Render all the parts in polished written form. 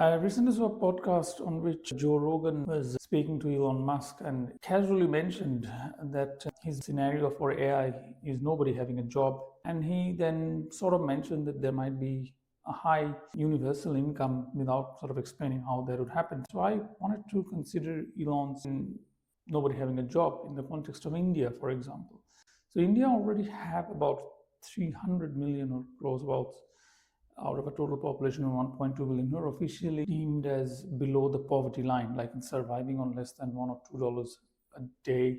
I recently saw a podcast on which Joe Rogan was speaking to Elon Musk and casually mentioned that his scenario for AI is nobody having a job. And he then sort of mentioned that there might be a high universal income without sort of explaining how that would happen. So I wanted to consider Elon's nobody having a job in the context of India, for example. So India already have about 300 million or close about out of a total population of 1.2 billion who are officially deemed as below the poverty line, like in surviving on less than $1 or $2 a day,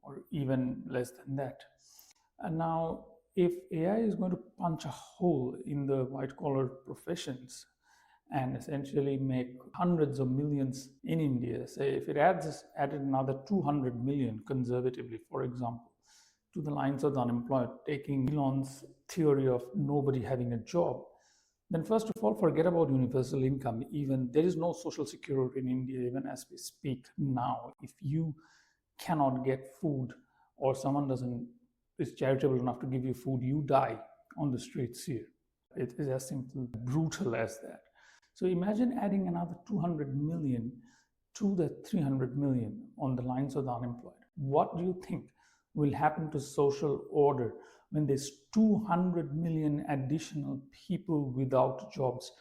or even less than that. And now, if AI is going to punch a hole in the white collar professions and essentially make hundreds of millions in India, say if it added another 200 million conservatively, for example, to the lines of the unemployed, taking Elon's theory of nobody having a job, then first of all, forget about universal income. Even there is no social security in India, even as we speak now. If you cannot get food or someone doesn't is charitable enough to give you food, you die on the streets here. It is as simple, brutal as that. So imagine adding another 200 million to the 300 million on the lines of the unemployed. What do you think will happen to social order when there's 200 million additional people without jobs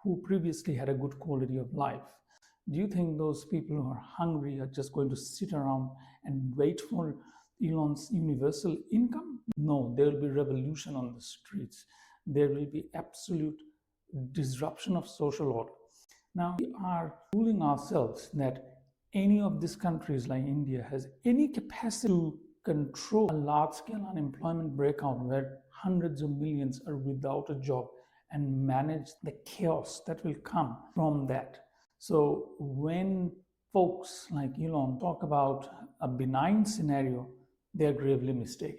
who previously had a good quality of life? Do you think those people who are hungry are just going to sit around and wait for Elon's universal income? No, there will be revolution on the streets. There will be absolute disruption of social order. Now, we are fooling ourselves that any of these countries like India has any capacity to control a large-scale unemployment breakout where hundreds of millions are without a job and manage the chaos that will come from that. So when folks like Elon talk about a benign scenario, they're gravely mistaken.